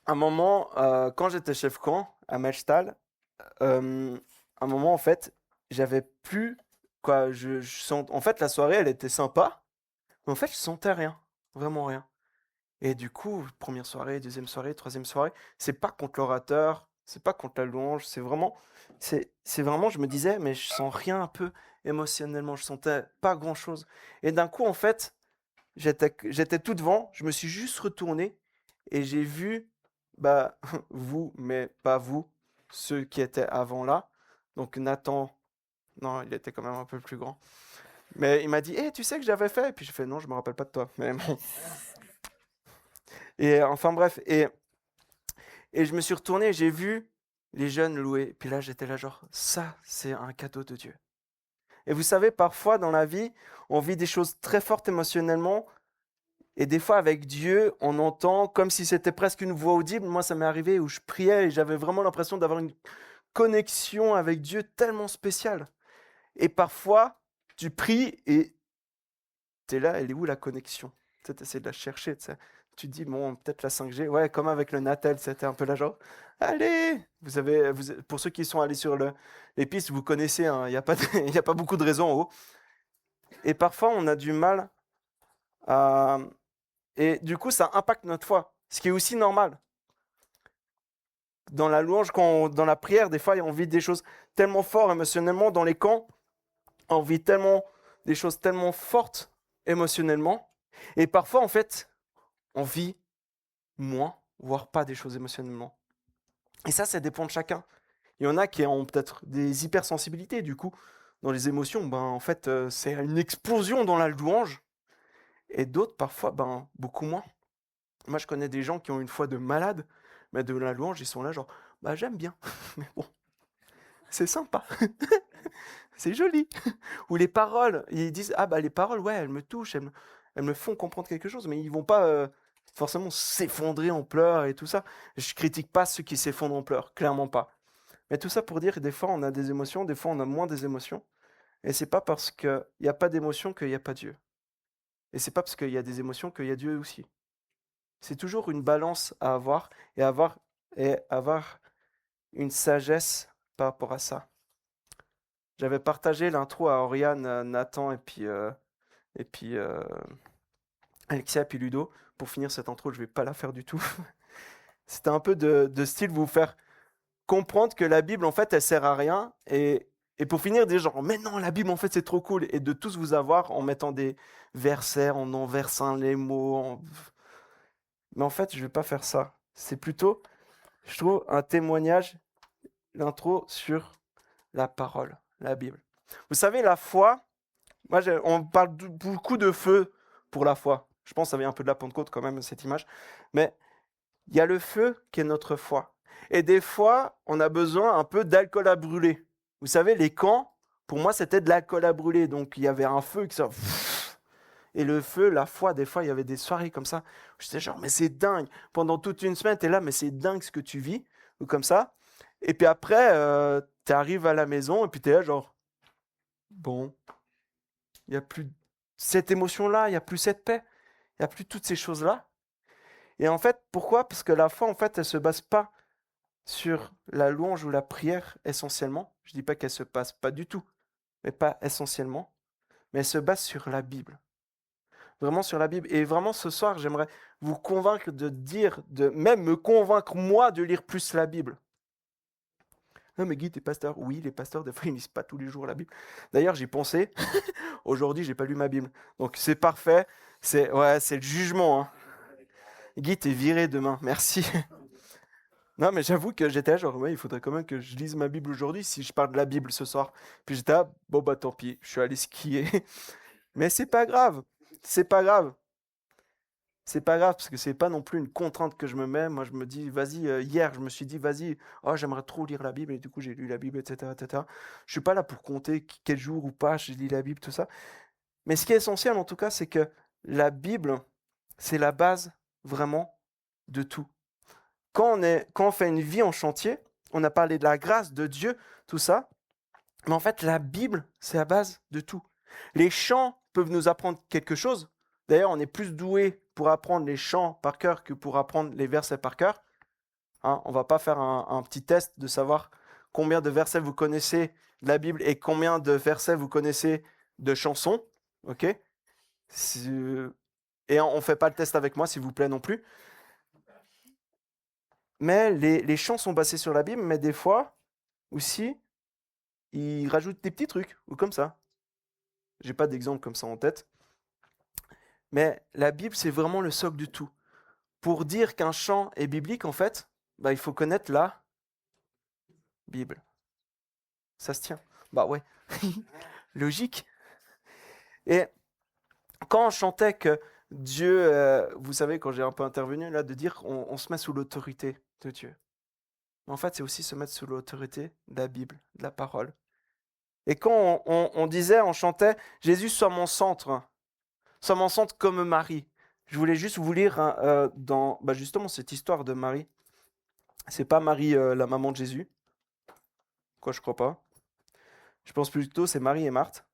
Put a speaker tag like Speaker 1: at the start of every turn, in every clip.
Speaker 1: un moment, quand j'étais chef camp à Melchtal, un moment, en fait, j'avais plus, quoi, en fait, la soirée, elle était sympa, mais en fait, je sentais rien, vraiment rien. Et du coup, première soirée, deuxième soirée, troisième soirée, c'est pas contre l'orateur, c'est pas contre la louange, c'est vraiment, je me disais, mais je sens rien un peu émotionnellement, je sentais pas grand-chose. Et d'un coup, en fait, j'étais tout devant, je me suis juste retourné et j'ai vu, bah, vous, mais pas vous, ceux qui étaient avant là. Donc Nathan, non, il était quand même un peu plus grand. Mais il m'a dit, tu sais que j'avais fait? Et puis j'ai fait, non, je me rappelle pas de toi. Mais bon. Et enfin bref, et je me suis retourné et j'ai vu les jeunes louer. Puis là, j'étais là genre, ça, c'est un cadeau de Dieu. Et vous savez, parfois dans la vie, on vit des choses très fortes émotionnellement. Et des fois, avec Dieu, on entend comme si c'était presque une voix audible. Moi, ça m'est arrivé où je priais et j'avais vraiment l'impression d'avoir une connexion avec Dieu tellement spéciale. Et parfois, tu pries et t'es là, elle est où la connexion? Tu essaies de la chercher, tu sais. Tu te dis, bon, peut-être la 5G. Ouais, comme avec le Natel, c'était un peu là, genre, allez! Pour ceux qui sont allés sur les pistes, vous connaissez, hein, il n'y a pas il y a pas beaucoup de raisons en haut. Et parfois, on a du mal à. Et du coup, ça impacte notre foi, ce qui est aussi normal. Dans la louange, dans la prière, des fois, on vit des choses tellement fortes émotionnellement. Dans les camps, on vit tellement des choses tellement fortes émotionnellement. Et parfois, en fait, on vit moins, voire pas des choses émotionnellement. Et ça dépend de chacun. Il y en a qui ont peut-être des hypersensibilités, du coup, dans les émotions, ben, en fait, c'est une explosion dans la louange. Et d'autres, parfois, ben, beaucoup moins. Moi, je connais des gens qui ont une foi de malade, mais de la louange, ils sont là, genre, bah, j'aime bien. Mais bon, c'est sympa, c'est joli. Ou les paroles, ils disent, ah, bah, les paroles, ouais, elles me touchent, elles me font comprendre quelque chose, mais ils vont pas forcément s'effondrer en pleurs et tout ça. Je critique pas ceux qui s'effondrent en pleurs, clairement pas. Mais tout ça pour dire que des fois, on a des émotions, des fois, on a moins des émotions. Et c'est pas parce qu'il n'y a pas d'émotion qu'il n'y a pas Dieu. Et c'est pas parce qu'il y a des émotions qu'il y a Dieu aussi. C'est toujours une balance à avoir et avoir une sagesse par rapport à ça. J'avais partagé l'intro à Oriane, Nathan et puis Alexia et puis Ludo. Pour finir cette intro, je vais pas la faire du tout. C'était un peu de style vous faire comprendre que la Bible, en fait, elle sert à rien. Et pour finir, des gens, mais non, la Bible, en fait, c'est trop cool. Et de tous vous avoir en mettant des versets, en enversant les mots. Mais en fait, je vais pas faire ça. C'est plutôt, je trouve, un témoignage, l'intro sur la parole, la Bible. Vous savez, la foi, on parle beaucoup de feu pour la foi. Je pense que ça vient un peu de la Pentecôte quand même, cette image. Mais il y a le feu qui est notre foi. Et des fois, on a besoin un peu d'alcool à brûler. Vous savez, les camps, pour moi, c'était de l'alcool à brûler. Donc, il y avait un feu qui sort. Et le feu, la foi, des fois, il y avait des soirées comme ça. J'étais genre, mais c'est dingue. Pendant toute une semaine, t'es là, mais c'est dingue ce que tu vis. Ou comme ça. Et puis après, tu arrives à la maison et puis t'es là, genre, bon, il n'y a plus cette émotion-là, il n'y a plus cette paix, il n'y a plus toutes ces choses-là. Et en fait, pourquoi? Parce que la foi, en fait, elle se base pas sur la louange ou la prière essentiellement. Je dis pas qu'elle se passe pas du tout, mais pas essentiellement. Mais elle se base sur la Bible. Vraiment sur la Bible. Et vraiment ce soir, j'aimerais vous convaincre de dire, de même me convaincre moi de lire plus la Bible. Ah mais Guy, t'es pasteur. Oui, les pasteurs, des fois, ils lisent pas tous les jours la Bible. D'ailleurs, j'y pensais. Aujourd'hui, j'ai pas lu ma Bible. Donc c'est parfait. C'est le jugement. Hein. Guy, t'es viré demain. Merci. Non, mais j'avoue que j'étais là, genre, ouais, il faudrait quand même que je lise ma Bible aujourd'hui si je parle de la Bible ce soir. Puis j'étais là, bon bah tant pis, je suis allé skier. Mais c'est pas grave. C'est pas grave. C'est pas grave parce que c'est pas non plus une contrainte que je me mets. Moi, je me dis, vas-y, hier, je me suis dit, vas-y, oh, j'aimerais trop lire la Bible et du coup, j'ai lu la Bible, etc., etc. Je suis pas là pour compter quel jour ou pas je lis la Bible, tout ça. Mais ce qui est essentiel, en tout cas, c'est que la Bible, c'est la base vraiment de tout. Quand on fait une vie en chantier, on a parlé de la grâce de Dieu, tout ça, mais en fait, la Bible, c'est la base de tout. Les chants peuvent nous apprendre quelque chose. D'ailleurs, on est plus doué pour apprendre les chants par cœur que pour apprendre les versets par cœur. Hein, on ne va pas faire un petit test de savoir combien de versets vous connaissez de la Bible et combien de versets vous connaissez de chansons. Ok? Et on ne fait pas le test avec moi, s'il vous plaît, non plus. Mais les chants sont basés sur la Bible, mais des fois aussi, ils rajoutent des petits trucs, ou comme ça. J'ai pas d'exemple comme ça en tête. Mais la Bible, c'est vraiment le socle du tout. Pour dire qu'un chant est biblique, en fait, il faut connaître la Bible. Ça se tient. Bah ouais. Logique. Et quand on chantait que Dieu, vous savez, quand j'ai un peu intervenu là, de dire on se met sous l'autorité de Dieu. Mais en fait, c'est aussi se mettre sous l'autorité de la Bible, de la parole. Et quand on disait, on chantait, Jésus soit mon centre comme Marie. Je voulais juste vous lire dans justement cette histoire de Marie. C'est pas Marie, la maman de Jésus. Quoi, je crois pas. Je pense plutôt c'est Marie et Marthe.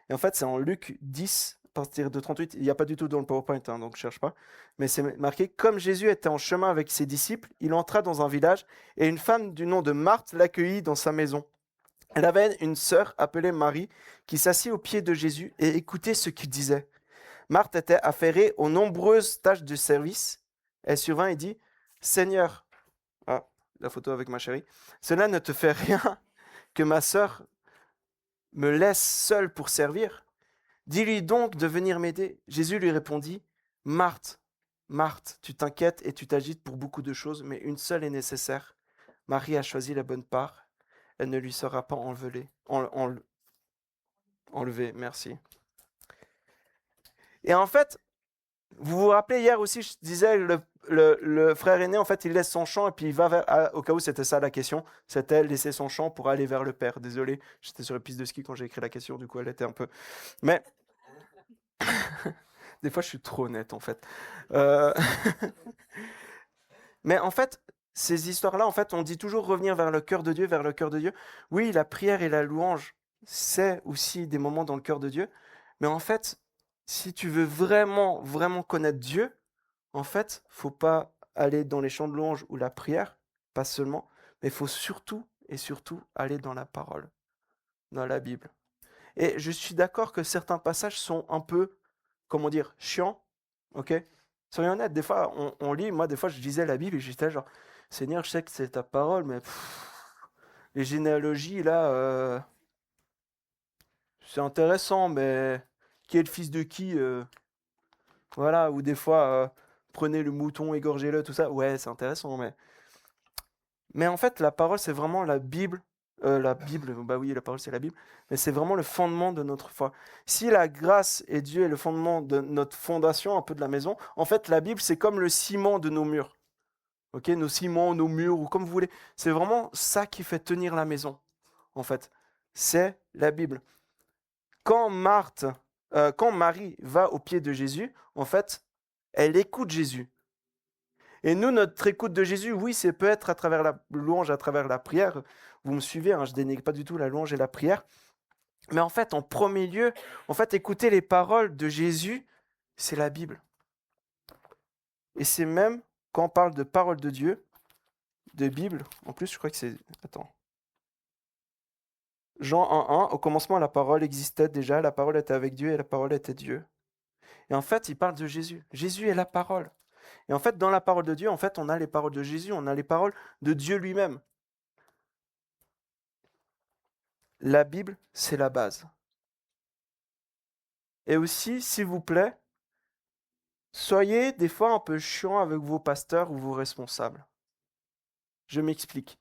Speaker 1: Et en fait, c'est en Luc 10, à partir de 38. Il n'y a pas du tout dans le PowerPoint, hein, donc je cherche pas. Mais c'est marqué, comme Jésus était en chemin avec ses disciples, il entra dans un village et une femme du nom de Marthe l'accueillit dans sa maison. Elle avait une sœur appelée Marie qui s'assit aux pieds de Jésus et écoutait ce qu'il disait. Marthe était affairée aux nombreuses tâches de service. Elle survint et dit, Seigneur, la photo avec ma chérie, cela ne te fait rien que ma sœur me laisse seule pour servir? Dis-lui donc de venir m'aider. Jésus lui répondit, Marthe, Marthe, tu t'inquiètes et tu t'agites pour beaucoup de choses, mais une seule est nécessaire. Marie a choisi la bonne part. Elle ne lui sera pas enlevée. Merci. Et en fait, vous vous rappelez hier aussi, je disais, le frère aîné, en fait, il laisse son champ et puis il va au cas où c'était ça la question, c'était laisser son champ pour aller vers le Père. Désolé, j'étais sur la piste de ski quand j'ai écrit la question, du coup elle était un peu... Mais, des fois je suis trop honnête en fait. Mais en fait, ces histoires-là, en fait, on dit toujours revenir vers le cœur de Dieu, vers le cœur de Dieu. Oui, la prière et la louange, c'est aussi des moments dans le cœur de Dieu. Mais en fait, si tu veux vraiment, vraiment connaître Dieu, en fait, faut pas aller dans les chants de louange ou la prière, pas seulement, mais il faut surtout et surtout aller dans la parole, dans la Bible. Et je suis d'accord que certains passages sont un peu, comment dire, chiants, ok? Soyons honnêtes, des fois, on lit, moi, des fois, je lisais la Bible et j'étais genre, Seigneur, je sais que c'est ta parole, mais les généalogies, là, c'est intéressant, mais qui est le fils de qui voilà, ou des fois, prenez le mouton, égorgez-le, tout ça. Ouais, c'est intéressant, mais en fait, la parole, c'est vraiment la Bible. La Bible, bah oui, la parole, c'est la Bible. Mais c'est vraiment le fondement de notre foi. Si la grâce et Dieu est le fondement de notre fondation, un peu de la maison, en fait, la Bible, c'est comme le ciment de nos murs. Ok, nos ciments, nos murs, ou comme vous voulez. C'est vraiment ça qui fait tenir la maison, en fait. C'est la Bible. Quand Marie va au pied de Jésus, en fait, elle écoute Jésus. Et nous, notre écoute de Jésus, oui, c'est peut-être à travers la louange, à travers la prière. Vous me suivez, hein, je ne dénigre pas du tout la louange et la prière. Mais en fait, en premier lieu, en fait, écouter les paroles de Jésus, c'est la Bible. Et c'est même, quand on parle de parole de Dieu, de Bible, en plus, je crois que c'est... Attends. Jean 1:1, au commencement, la parole existait déjà, la parole était avec Dieu et la parole était Dieu. Et en fait, il parle de Jésus. Jésus est la parole. Et en fait, dans la parole de Dieu, en fait, on a les paroles de Jésus, on a les paroles de Dieu lui-même. La Bible, c'est la base. Et aussi, s'il vous plaît, soyez des fois un peu chiant avec vos pasteurs ou vos responsables. Je m'explique.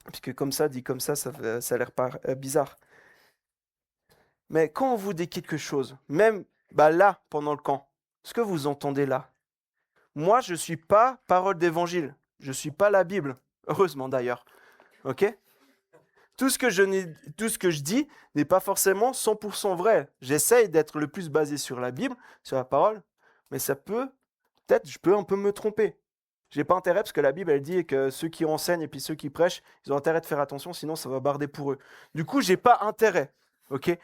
Speaker 1: Puisque comme ça, dit comme ça a l'air bizarre. Mais quand on vous dit quelque chose, même là, pendant le camp, ce que vous entendez là, moi, je ne suis pas parole d'évangile. Je ne suis pas la Bible. Heureusement d'ailleurs. Ok ? Tout ce que je dis n'est pas forcément 100% vrai. J'essaye d'être le plus basé sur la Bible, sur la parole, mais peut-être, je peux un peu me tromper. J'ai pas intérêt parce que la Bible, elle dit que ceux qui enseignent et puis ceux qui prêchent, ils ont intérêt de faire attention, sinon ça va barder pour eux. Du coup, j'ai pas intérêt, ok ?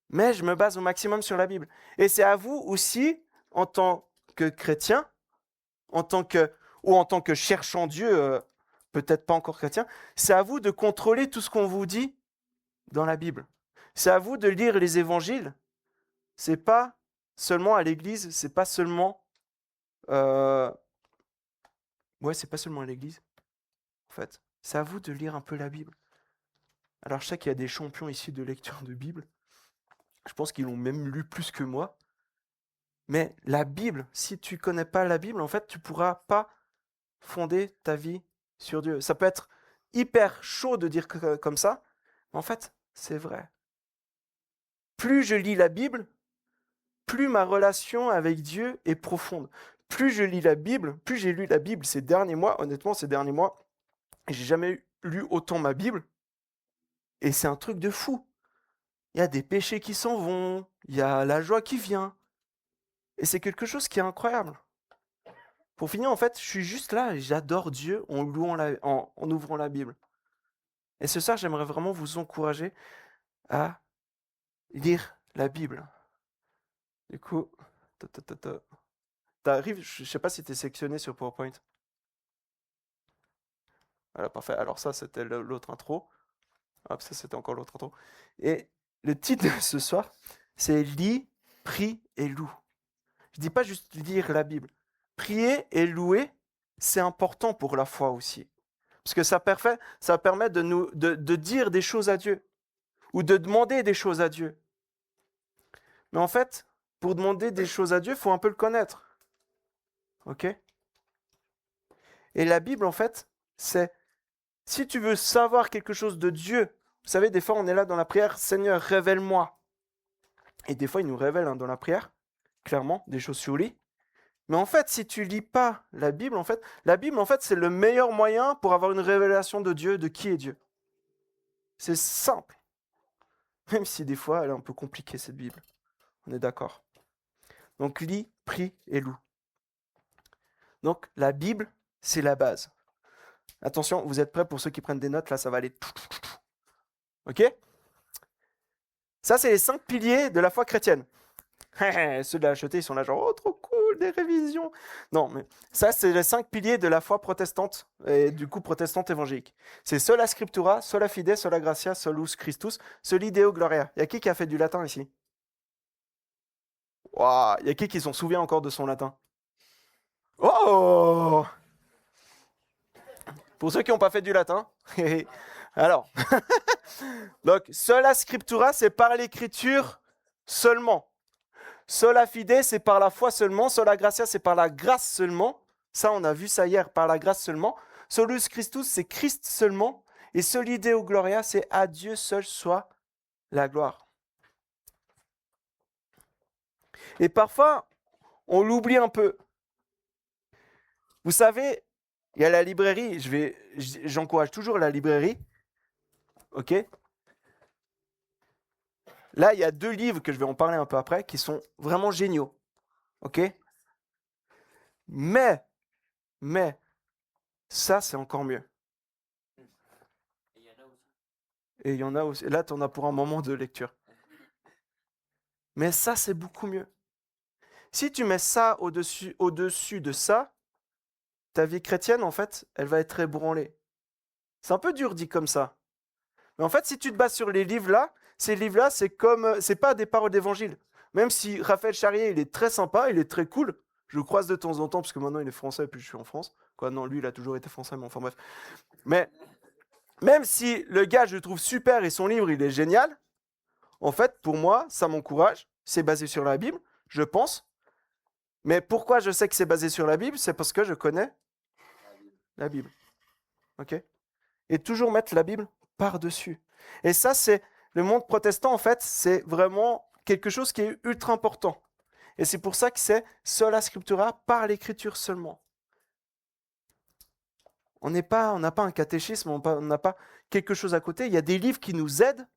Speaker 1: Mais je me base au maximum sur la Bible. Et c'est à vous aussi, en tant que chrétien, en tant que ou en tant que cherchant Dieu, peut-être pas encore chrétien, c'est à vous de contrôler tout ce qu'on vous dit dans la Bible. C'est à vous de lire les évangiles. C'est pas seulement à l'église, c'est pas seulement... c'est pas seulement à l'église, en fait. C'est à vous de lire un peu la Bible. Alors je sais qu'il y a des champions ici de lecture de Bible. Je pense qu'ils l'ont même lu plus que moi. Mais la Bible, si tu connais pas la Bible, en fait, tu pourras pas fonder ta vie sur Dieu. Ça peut être hyper chaud de dire comme ça, mais en fait, c'est vrai. Plus je lis la Bible, plus ma relation avec Dieu est profonde. Plus je lis la Bible, plus j'ai lu la Bible ces derniers mois, honnêtement, ces derniers mois, j'ai jamais lu autant ma Bible, et c'est un truc de fou. Il y a des péchés qui s'en vont, il y a la joie qui vient, et c'est quelque chose qui est incroyable. Pour finir, en fait, je suis juste là et j'adore Dieu en ouvrant la Bible. Et ce soir, j'aimerais vraiment vous encourager à lire la Bible. Du coup, t'arrives, je ne sais pas si tu es sectionné sur PowerPoint. Voilà, parfait. Alors ça, c'était l'autre intro. Hop, ça, c'était encore l'autre intro. Et le titre de ce soir, c'est « Lis, prie et loue ». Je ne dis pas juste lire la Bible. Prier et louer, c'est important pour la foi aussi. Parce que ça permet de dire des choses à Dieu. Ou de demander des choses à Dieu. Mais en fait, pour demander des choses à Dieu, il faut un peu le connaître. Ok ? Et la Bible, en fait, c'est, si tu veux savoir quelque chose de Dieu, vous savez, des fois, on est là dans la prière, Seigneur, révèle-moi. Et des fois, il nous révèle dans la prière, clairement, des choses sur lui. Mais en fait, si tu lis pas la Bible, la Bible, c'est le meilleur moyen pour avoir une révélation de Dieu, de qui est Dieu. C'est simple. Même si des fois, elle est un peu compliquée, cette Bible. On est d'accord. Donc, lis, prie et loue. Donc, la Bible, c'est la base. Attention, vous êtes prêts pour ceux qui prennent des notes? Là, ça va aller. Ok? Ça, c'est les 5 piliers de la foi chrétienne. Ceux de la HET, ils sont là genre, oh, trop cool, des révisions. Non, mais ça, c'est les 5 piliers de la foi protestante, et du coup protestante évangélique. C'est sola scriptura, sola fide, sola gratia, solus Christus, soli Deo gloria. Il y a qui a fait du latin ici? Waouh, il y a qui s'en souvient encore de son latin? Oh! Pour ceux qui n'ont pas fait du latin, alors, donc, sola scriptura, c'est par l'écriture seulement. Sola fide, c'est par la foi seulement. Sola gratia, c'est par la grâce seulement. Ça, on a vu ça hier, par la grâce seulement. Solus Christus, c'est Christ seulement. Et soli Deo gloria, c'est à Dieu seul soit la gloire. Et parfois, on l'oublie un peu. Vous savez, il y a la librairie, j'encourage toujours la librairie. Ok ? Là, il y a 2 livres que je vais en parler un peu après qui sont vraiment géniaux. Ok ? Mais, ça, c'est encore mieux. Et il y en a aussi. Là, tu en as pour un moment de lecture. Mais ça, c'est beaucoup mieux. Si tu mets ça au-dessus de ça, ta vie chrétienne, en fait, elle va être ébranlée. C'est un peu dur dit comme ça. Mais en fait, si tu te bases sur les livres-là, ces livres-là, c'est pas des paroles d'évangile. Même si Raphaël Charrier, il est très sympa, il est très cool. Je le croise de temps en temps, parce que maintenant il est français, et puis je suis en France. Quoi, non, lui, il a toujours été français, mais enfin bref. Mais même si le gars, je le trouve super et son livre, il est génial, en fait, pour moi, ça m'encourage. C'est basé sur la Bible, je pense. Mais pourquoi je sais que c'est basé sur la Bible? C'est parce que je connais la Bible. Ok? Et toujours mettre la Bible par-dessus. Et ça, c'est le monde protestant, en fait, c'est vraiment quelque chose qui est ultra important. Et c'est pour ça que c'est sola scriptura, par l'écriture seulement. On n'a pas un catéchisme, on n'a pas quelque chose à côté. Il y a des livres qui nous aident,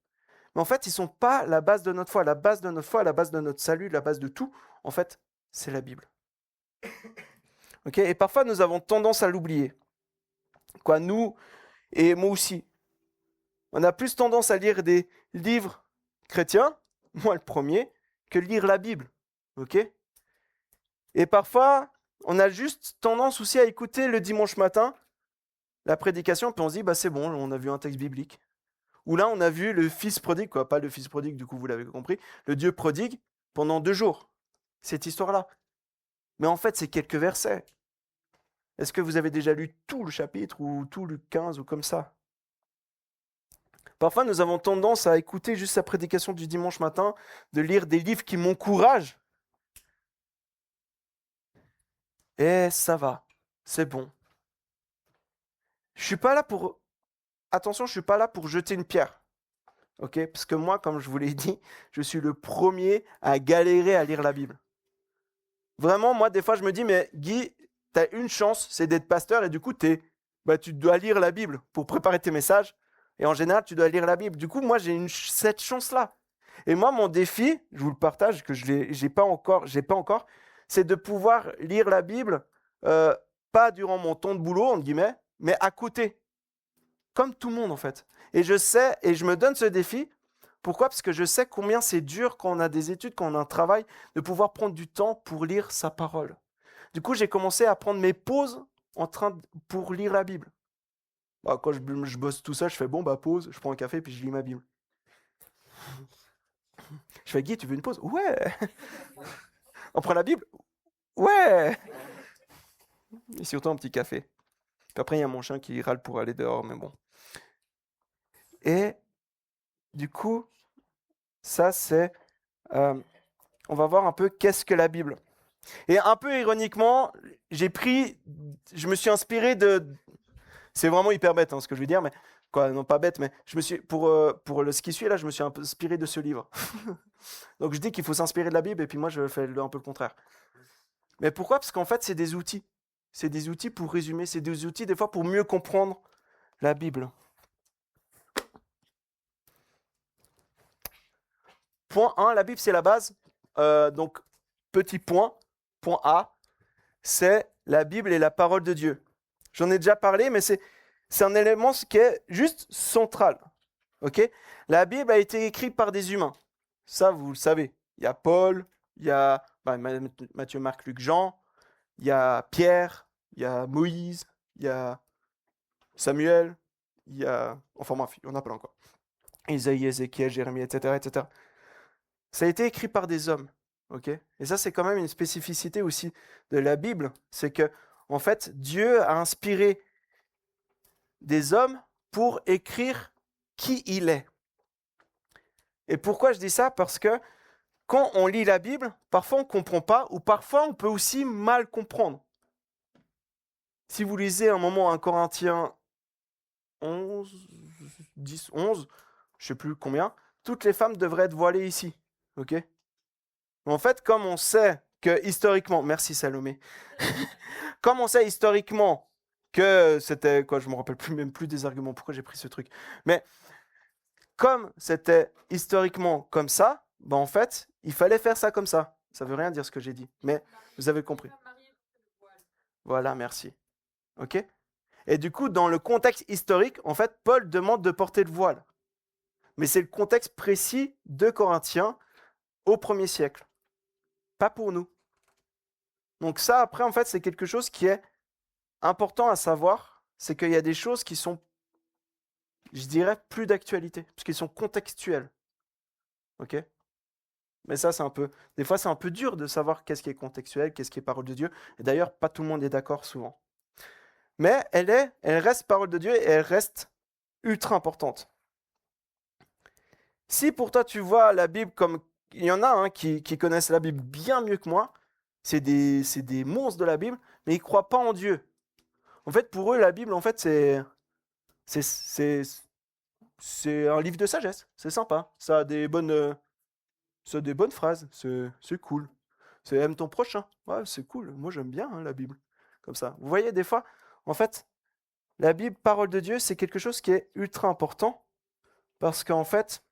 Speaker 1: mais en fait, ils ne sont pas la base de notre foi. La base de notre foi, la base de notre salut, la base de tout, en fait, c'est la Bible. Ok ? Et parfois, nous avons tendance à l'oublier. Quoi, nous, et moi aussi. On a plus tendance à lire des livres chrétiens, moi le premier, que lire la Bible. Ok ? Et parfois, on a juste tendance aussi à écouter le dimanche matin la prédication, puis on se dit, bah c'est bon, on a vu un texte biblique. Ou là, on a vu le fils prodigue, quoi, pas le fils prodigue, du coup, vous l'avez compris, le Dieu prodigue pendant 2 jours. Cette histoire-là. Mais en fait, c'est quelques versets. Est-ce que vous avez déjà lu tout le chapitre ou tout le 15 ou comme ça? Parfois, nous avons tendance à écouter juste sa prédication du dimanche matin, de lire des livres qui m'encouragent. Et ça va, c'est bon. Je suis pas là pour... Attention, je suis pas là pour jeter une pierre. Ok? Parce que moi, comme je vous l'ai dit, je suis le premier à galérer à lire la Bible. Vraiment, moi, des fois, je me dis, mais Guy, tu as une chance, c'est d'être pasteur, et du coup, tu dois lire la Bible pour préparer tes messages. Et en général, tu dois lire la Bible. Du coup, moi, j'ai cette chance-là. Et moi, mon défi, je vous le partage, que je n'ai pas encore, c'est de pouvoir lire la Bible, pas durant mon temps de boulot, entre guillemets, mais à côté. Comme tout le monde, en fait. Et je sais, et je me donne ce défi. Pourquoi? Parce que je sais combien c'est dur quand on a des études, quand on a un travail, de pouvoir prendre du temps pour lire sa parole. Du coup, j'ai commencé à prendre mes pauses pour lire la Bible. Bah, quand je bosse tout ça, je fais bon, bah pause, je prends un café, puis je lis ma Bible. Je fais Guy, tu veux une pause? Ouais. On prend la Bible? Ouais. Et surtout un petit café. Puis après, il y a mon chien qui râle pour aller dehors, mais bon. Et du coup, ça c'est... on va voir un peu qu'est-ce que la Bible. Et un peu ironiquement, je me suis inspiré de... C'est vraiment hyper bête ce que je veux dire, mais quoi, non pas bête, mais ce qui suit là, je me suis un peu inspiré de ce livre. Donc je dis qu'il faut s'inspirer de la Bible et puis moi je fais un peu le contraire. Mais pourquoi? Parce qu'en fait c'est des outils. C'est des outils pour résumer, c'est des outils des fois pour mieux comprendre la Bible. Point 1, la Bible c'est la base. Donc petit point A, c'est la Bible et la parole de Dieu. J'en ai déjà parlé, mais c'est un élément qui est juste central. Okay? La Bible a été écrite par des humains. Ça, vous le savez. Il y a Paul, il y a Matthieu, Marc, Luc, Jean, il y a Pierre, il y a Moïse, il y a Samuel, il y a... Enfin bref, il y en a plein encore. Isaïe, Ézéchiel, Jérémie, etc., etc. Ça a été écrit par des hommes. Okay? Et ça, c'est quand même une spécificité aussi de la Bible. C'est que, en fait, Dieu a inspiré des hommes pour écrire qui il est. Et pourquoi je dis ça? Parce que quand on lit la Bible, parfois on ne comprend pas, ou parfois on peut aussi mal comprendre. Si vous lisez un moment 1 Corinthiens 11, 10, 11, je ne sais plus combien, toutes les femmes devraient être voilées ici. Ok? En fait, comme on sait que historiquement, merci Salomé, comme on sait historiquement que c'était, quoi, je me rappelle même plus des arguments, pourquoi j'ai pris ce truc, mais comme c'était historiquement comme ça, ben en fait, il fallait faire ça comme ça. Ça veut rien dire ce que j'ai dit, mais vous avez compris. Voilà, merci. Ok? Et du coup, dans le contexte historique, en fait, Paul demande de porter le voile. Mais c'est le contexte précis de Corinthiens au 1er siècle. Pas pour nous. Donc ça, après, en fait, c'est quelque chose qui est important à savoir, c'est qu'il y a des choses qui sont, je dirais, plus d'actualité, parce qu'ils sont contextuels. Ok? Mais ça, c'est un peu... Des fois, c'est un peu dur de savoir qu'est-ce qui est contextuel, qu'est-ce qui est parole de Dieu. Et d'ailleurs, pas tout le monde est d'accord souvent. Mais elle reste parole de Dieu et elle reste ultra importante. Si pour toi, tu vois la Bible comme... Il y en a qui connaissent la Bible bien mieux que moi. C'est des monstres de la Bible, mais ils ne croient pas en Dieu. En fait, pour eux, la Bible, en fait, c'est un livre de sagesse. C'est sympa. Ça a des bonnes phrases. C'est cool. C'est aime ton prochain. Ouais, c'est cool. Moi, j'aime bien la Bible. Comme ça. Vous voyez, des fois, en fait, la Bible, parole de Dieu, c'est quelque chose qui est ultra important. Parce qu'en fait,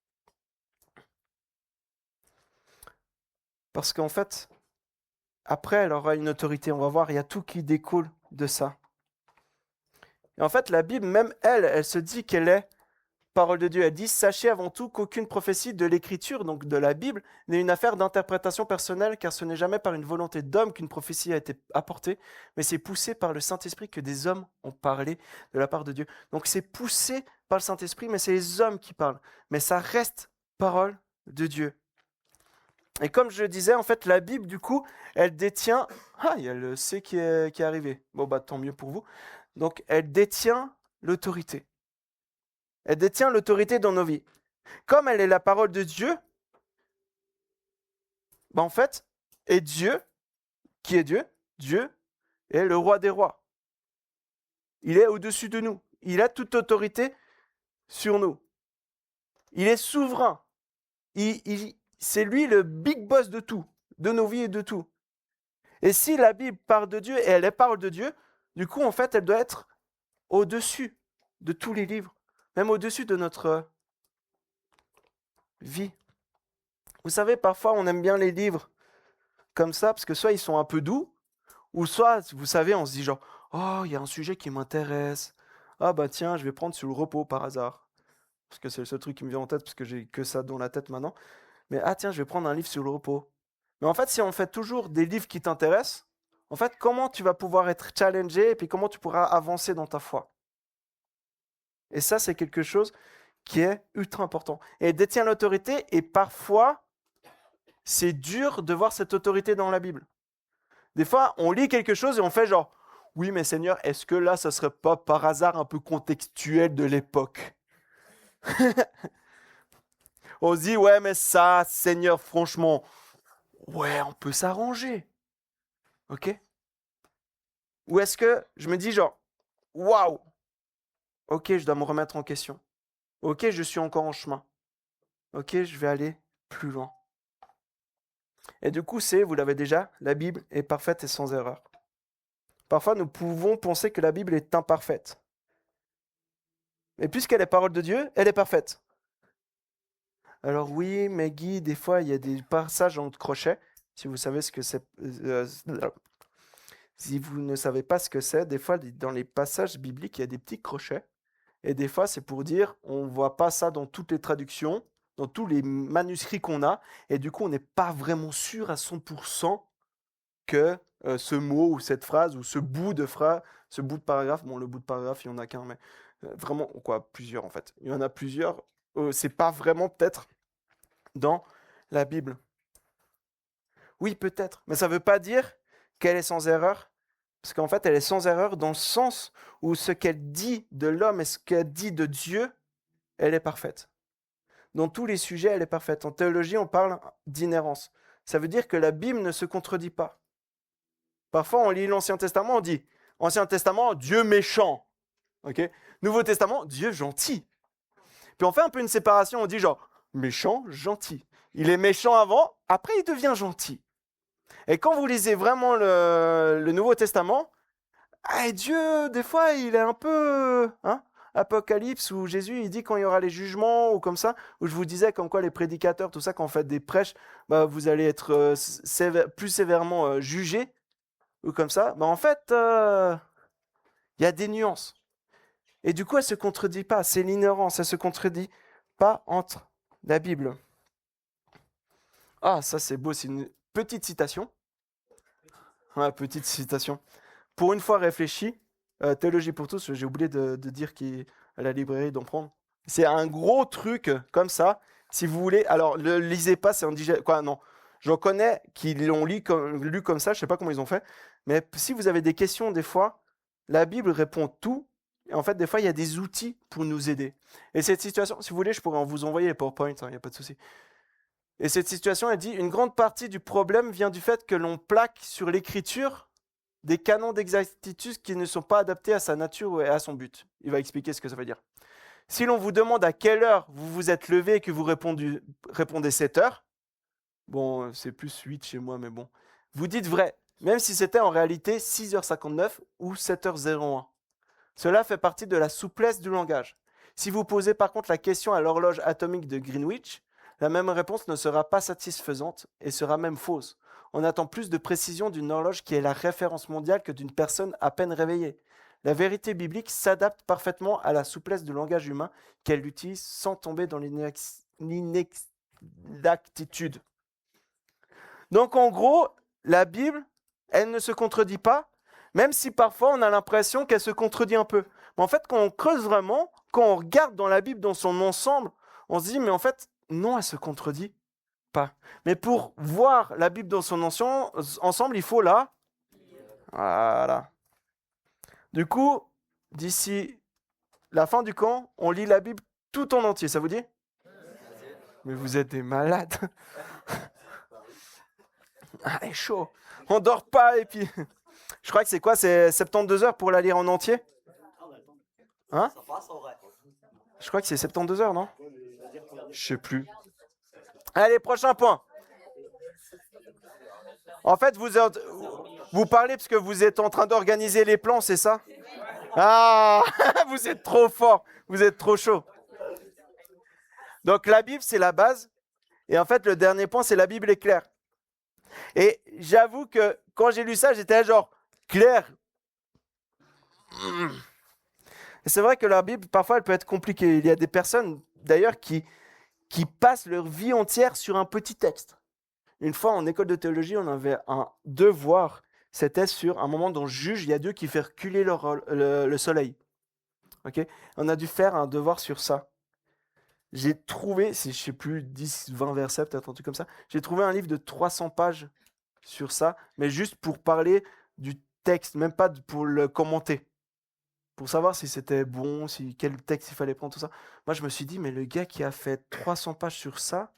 Speaker 1: après, elle aura une autorité. On va voir, il y a tout qui découle de ça. Et en fait, la Bible, même elle se dit qu'elle est parole de Dieu. Elle dit « Sachez avant tout qu'aucune prophétie de l'Écriture, donc de la Bible, n'est une affaire d'interprétation personnelle, car ce n'est jamais par une volonté d'homme qu'une prophétie a été apportée, mais c'est poussé par le Saint-Esprit que des hommes ont parlé de la part de Dieu. » Donc c'est poussé par le Saint-Esprit, mais c'est les hommes qui parlent. Mais ça reste parole de Dieu. Et comme je le disais, en fait, la Bible, du coup, elle détient... Ah, il y a le C qui est arrivé. Bon, bah tant mieux pour vous. Donc, elle détient l'autorité. Elle détient l'autorité dans nos vies. Comme elle est la parole de Dieu, bah en fait, et Dieu, qui est Dieu? Dieu est le roi des rois. Il est au-dessus de nous. Il a toute autorité sur nous. Il est souverain. C'est lui le big boss de tout, de nos vies et de tout. Et si la Bible parle de Dieu et elle est parole de Dieu, du coup, en fait, elle doit être au-dessus de tous les livres, même au-dessus de notre vie. Vous savez, parfois, on aime bien les livres comme ça, parce que soit ils sont un peu doux, ou soit, vous savez, on se dit genre, oh, il y a un sujet qui m'intéresse. Ah bah tiens, je vais prendre sur le repos par hasard. Parce que c'est le seul truc qui me vient en tête, parce que j'ai que ça dans la tête maintenant. Mais ah tiens, je vais prendre un livre sur le repos. Mais en fait, si on fait toujours des livres qui t'intéressent, en fait, comment tu vas pouvoir être challengé et puis comment tu pourras avancer dans ta foi? Et ça, c'est quelque chose qui est ultra important. Et elle détient l'autorité et parfois, c'est dur de voir cette autorité dans la Bible. Des fois, on lit quelque chose et on fait genre, oui, mais Seigneur, est-ce que là, ça serait pas par hasard un peu contextuel de l'époque? On se dit, ouais, mais ça, Seigneur, franchement, ouais, on peut s'arranger. Ok? Ou est-ce que je me dis genre, waouh, ok, je dois me remettre en question. Ok, je suis encore en chemin. Ok, je vais aller plus loin. Et du coup, vous l'avez déjà, la Bible est parfaite et sans erreur. Parfois, nous pouvons penser que la Bible est imparfaite. Mais puisqu'elle est parole de Dieu, elle est parfaite. Alors oui, mais Guy, des fois, il y a des passages en crochet. Si vous savez ce que c'est... si vous ne savez pas ce que c'est, des fois, dans les passages bibliques, il y a des petits crochets. Et des fois, c'est pour dire, on ne voit pas ça dans toutes les traductions, dans tous les manuscrits qu'on a. Et du coup, on n'est pas vraiment sûr à 100% que ce mot ou cette phrase ou ce bout de paragraphe, bon, le bout de paragraphe, il n'y en a qu'un, mais vraiment, quoi, plusieurs en fait. Il y en a plusieurs. C'est pas vraiment peut-être dans la Bible. Oui, peut-être, mais ça ne veut pas dire qu'elle est sans erreur, parce qu'en fait, elle est sans erreur dans le sens où ce qu'elle dit de l'homme et ce qu'elle dit de Dieu, elle est parfaite. Dans tous les sujets, elle est parfaite. En théologie, on parle d'inhérence. Ça veut dire que la Bible ne se contredit pas. Parfois, on lit l'Ancien Testament, on dit Ancien Testament, Dieu méchant. Okay? Nouveau Testament, Dieu gentil. Puis on fait un peu une séparation, on dit genre méchant, gentil. Il est méchant avant, après il devient gentil. Et quand vous lisez vraiment le Nouveau Testament, Dieu, des fois, il est un peu... Apocalypse, où Jésus, il dit quand il y aura les jugements, ou comme ça, où je vous disais comme quoi les prédicateurs, tout ça, quand vous faites des prêches, bah, vous allez être plus sévèrement jugés, ou comme ça. Bah, en fait, il y a des nuances. Et du coup, elle ne se contredit pas. C'est l'inhérence, elle ne se contredit pas entre la Bible. Ah, ça c'est beau, c'est une petite citation. Ouais, petite citation. Pour une fois réfléchi, Théologie pour tous, j'ai oublié de dire à la librairie d'en prendre. C'est un gros truc comme ça. Si vous voulez, alors ne le lisez pas, c'est indigeste. Quoi, non. J'en connais qui l'ont lu comme ça, je ne sais pas comment ils ont fait. Mais si vous avez des questions, des fois, la Bible répond tout. Et en fait, des fois, il y a des outils pour nous aider. Et cette situation, si vous voulez, je pourrais vous envoyer les PowerPoint, il n'y a pas de souci. Et cette situation, elle dit, une grande partie du problème vient du fait que l'on plaque sur l'écriture des canons d'exactitude qui ne sont pas adaptés à sa nature et à son but. Il va expliquer ce que ça veut dire. Si l'on vous demande à quelle heure vous vous êtes levé et que vous répondez 7 heures, bon, c'est plus 8 chez moi, mais bon, vous dites vrai, même si c'était en réalité 6h59 ou 7h01. Cela fait partie de la souplesse du langage. Si vous posez par contre la question à l'horloge atomique de Greenwich, la même réponse ne sera pas satisfaisante et sera même fausse. On attend plus de précision d'une horloge qui est la référence mondiale que d'une personne à peine réveillée. La vérité biblique s'adapte parfaitement à la souplesse du langage humain qu'elle utilise sans tomber dans l'inexactitude. Donc en gros, la Bible, elle ne se contredit pas, même si parfois on a l'impression qu'elle se contredit un peu. Mais en fait, quand on creuse vraiment, quand on regarde dans la Bible dans son ensemble, on se dit, mais en fait, non, elle se contredit pas. Mais pour voir la Bible dans son ensemble, il faut là. Voilà. Du coup, d'ici la fin du camp, on lit la Bible tout en entier, ça vous dit? Mais vous êtes des malades. Ah, elle est chaud. On dort pas et puis... Je crois que c'est quoi? C'est 72 heures pour la lire en entier? Hein? Je crois que c'est 72 heures, non? Je sais plus. Allez, prochain point. En fait, vous parlez parce que vous êtes en train d'organiser les plans, c'est ça? Ah, vous êtes trop fort, vous êtes trop chaud. Donc la Bible, c'est la base. Et en fait, le dernier point, c'est la Bible est claire. Et j'avoue que quand j'ai lu ça, j'étais genre, clair. Et c'est vrai que la Bible, parfois, elle peut être compliquée. Il y a des personnes, d'ailleurs, qui passent leur vie entière sur un petit texte. Une fois, en école de théologie, on avait un devoir. C'était sur un moment dont juge, il y a Dieu qui fait reculer le soleil. Okay, on a dû faire un devoir sur ça. J'ai trouvé, je ne sais plus, 10, 20 versets, peut-être un truc comme ça. J'ai trouvé un livre de 300 pages sur ça, mais juste pour parler du texte, même pas pour le commenter. Pour savoir si c'était bon, quel texte il fallait prendre, tout ça. Moi, je me suis dit, mais le gars qui a fait 300 pages sur ça,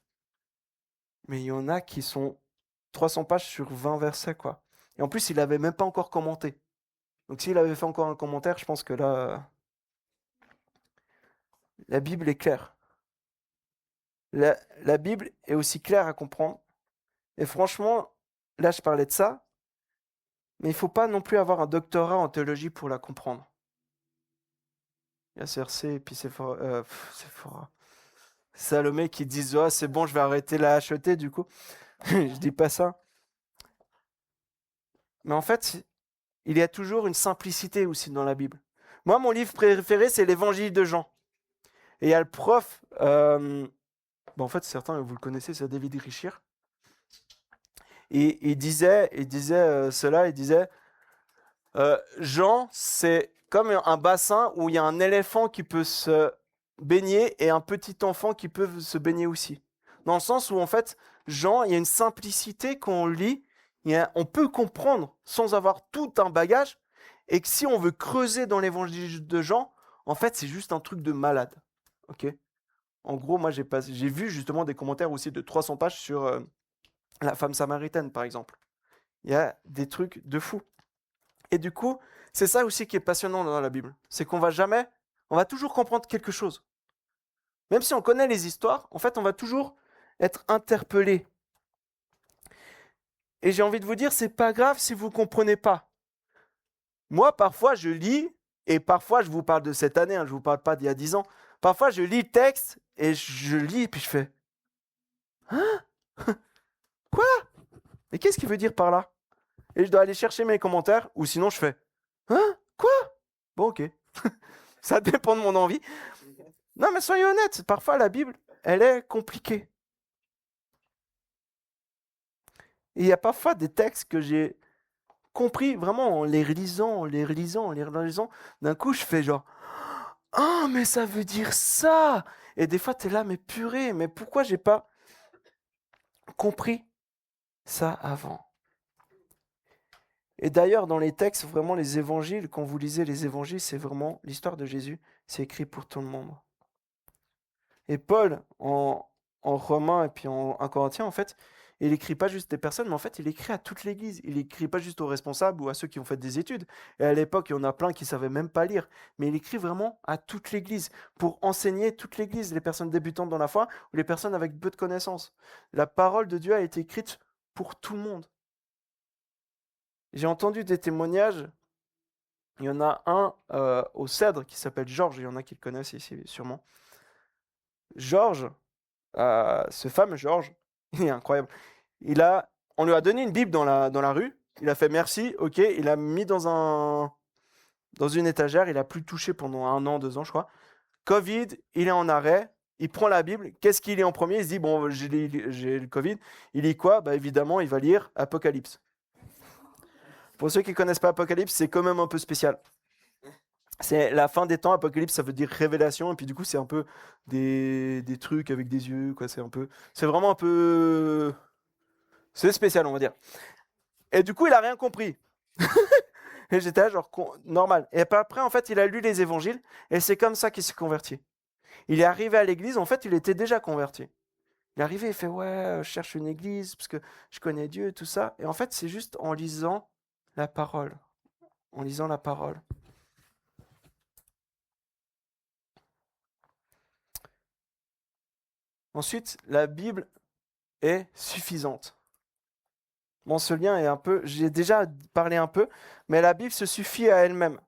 Speaker 1: mais il y en a qui sont 300 pages sur 20 versets, quoi. Et en plus, il n'avait même pas encore commenté. Donc s'il avait fait encore un commentaire, je pense que là, la Bible est claire. La Bible est aussi claire à comprendre. Et franchement, là, je parlais de ça, mais il ne faut pas non plus avoir un doctorat en théologie pour la comprendre. Il y a CRC et puis Sephora. Salomé qui disent oh, c'est bon, je vais arrêter la HET du coup. Je dis pas ça. Mais en fait, il y a toujours une simplicité aussi dans la Bible. Moi, mon livre préféré, c'est l'Évangile de Jean. Et il y a le prof, en fait, certains, vous le connaissez, c'est David Richir. Et il disait cela, il disait Jean, c'est comme un bassin où il y a un éléphant qui peut se baigner et un petit enfant qui peut se baigner aussi. Dans le sens où, en fait, Jean, il y a une simplicité quand on lit, on peut comprendre sans avoir tout un bagage, et que si on veut creuser dans l'évangile de Jean, en fait, c'est juste un truc de malade. Ok ? En gros, moi, j'ai vu justement des commentaires aussi de 300 pages sur la femme samaritaine, par exemple. Il y a des trucs de fou. Et du coup, c'est ça aussi qui est passionnant dans la Bible. C'est qu'on va toujours comprendre quelque chose. Même si on connaît les histoires, en fait, on va toujours être interpellé. Et j'ai envie de vous dire, c'est pas grave si vous ne comprenez pas. Moi, parfois, je lis, et parfois, je vous parle de cette année, je ne vous parle pas d'il y a 10 ans. Parfois, je lis le texte, et je lis, et puis je fais « Hein? Quoi? Mais qu'est-ce qu'il veut dire par là ?» Et je dois aller chercher mes commentaires, ou sinon je fais « Hein? Quoi? » Bon, ok. Ça dépend de mon envie. Non, mais soyez honnêtes, parfois la Bible, elle est compliquée. Et il y a parfois des textes que j'ai compris vraiment en les relisant. D'un coup, je fais genre « Ah, mais ça veut dire ça !» Et des fois, tu es là, mais purée, mais pourquoi j'ai pas compris ça avant? Et d'ailleurs, dans les textes, vraiment les évangiles, quand vous lisez les évangiles, c'est vraiment l'histoire de Jésus, c'est écrit pour tout le monde. Et Paul, en Romains et puis en Corinthiens, en fait, il n'écrit pas juste des personnes, mais en fait, il écrit à toute l'Église. Il n'écrit pas juste aux responsables ou à ceux qui ont fait des études. Et à l'époque, il y en a plein qui ne savaient même pas lire. Mais il écrit vraiment à toute l'Église, pour enseigner toute l'Église, les personnes débutantes dans la foi ou les personnes avec peu de connaissances. La parole de Dieu a été écrite pour tout le monde. J'ai entendu des témoignages. Il y en a un au Cèdre qui s'appelle Georges. Il y en a qui le connaissent ici, sûrement. Georges, ce fameux Georges, il est incroyable. On lui a donné une Bible dans la rue. Il a fait merci, ok. Il a mis dans dans une étagère, il a plus touché pendant 1 an, 2 ans, je crois. Covid, il est en arrêt, il prend la Bible. Qu'est-ce qu'il lit en premier? Il se dit, bon, j'ai le Covid. Il lit quoi? Bah, évidemment, il va lire Apocalypse. Pour ceux qui ne connaissent pas Apocalypse, c'est quand même un peu spécial. C'est la fin des temps. Apocalypse, ça veut dire révélation. Et puis du coup, c'est un peu des trucs avec des yeux, quoi. C'est vraiment un peu... C'est spécial, on va dire. Et du coup, il a rien compris. Et j'étais là, genre, normal. Et après, en fait, il a lu les évangiles. Et c'est comme ça qu'il s'est converti. Il est arrivé à l'église. En fait, il était déjà converti. Il est arrivé, il fait, ouais, je cherche une église parce que je connais Dieu et tout ça. Et en fait, c'est juste en lisant la parole. En lisant la parole. Ensuite, la Bible est suffisante. Bon, ce lien est un peu, j'ai déjà parlé un peu, mais la Bible se suffit à elle-même.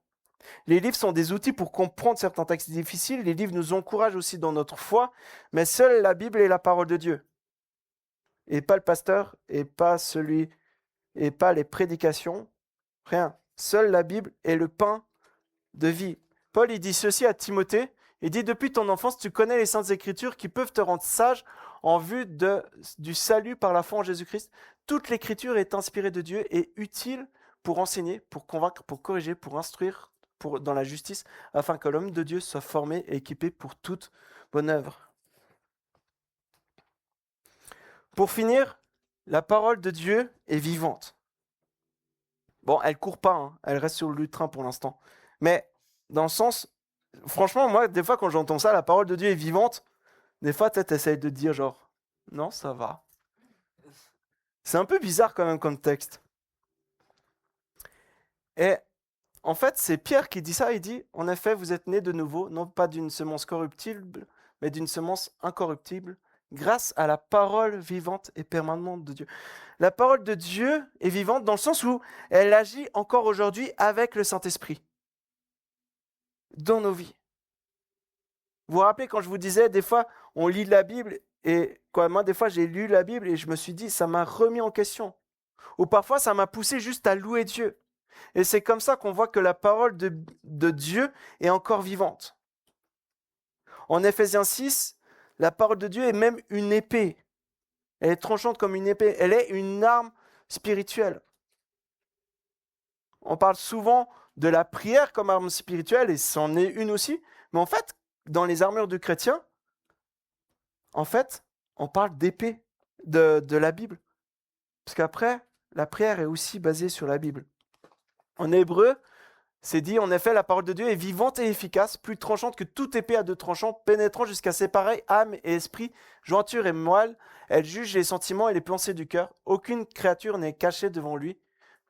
Speaker 1: Les livres sont des outils pour comprendre certains textes difficiles. Les livres nous encouragent aussi dans notre foi, mais seule la Bible est la parole de Dieu. Et pas le pasteur, et pas les prédications, rien. Seule la Bible est le pain de vie. Paul, il dit ceci à Timothée. Il dit, depuis ton enfance, tu connais les saintes écritures qui peuvent te rendre sage en vue du salut par la foi en Jésus-Christ. Toute l'écriture est inspirée de Dieu et utile pour enseigner, pour convaincre, pour corriger, pour instruire dans la justice, afin que l'homme de Dieu soit formé et équipé pour toute bonne œuvre. Pour finir, la parole de Dieu est vivante. Bon, elle court pas, hein, elle reste sur le lutrin pour l'instant. Mais dans le sens, franchement, moi, des fois, quand j'entends ça, la parole de Dieu est vivante, des fois, tu essayes de te dire genre, non, ça va. C'est un peu bizarre quand même comme texte. Et en fait, c'est Pierre qui dit ça, il dit, en effet, vous êtes nés de nouveau, non pas d'une semence corruptible, mais d'une semence incorruptible, grâce à la parole vivante et permanente de Dieu. La parole de Dieu est vivante dans le sens où elle agit encore aujourd'hui avec le Saint-Esprit dans nos vies. Vous vous rappelez quand je vous disais, des fois, on lit la Bible et moi, des fois, j'ai lu la Bible et je me suis dit, ça m'a remis en question. Ou parfois, ça m'a poussé juste à louer Dieu. Et c'est comme ça qu'on voit que la parole de Dieu est encore vivante. En Éphésiens 6, la parole de Dieu est même une épée. Elle est tranchante comme une épée. Elle est une arme spirituelle. On parle souvent de la prière comme arme spirituelle, et c'en est une aussi. Mais en fait, dans les armures du chrétien, en fait, on parle d'épée de la Bible. Parce qu'après, la prière est aussi basée sur la Bible. En hébreu, c'est dit, en effet, la parole de Dieu est vivante et efficace, plus tranchante que toute épée à 2 tranchants, pénétrant jusqu'à séparer âme et esprit, jointure et moelle. Elle juge les sentiments et les pensées du cœur. Aucune créature n'est cachée devant lui.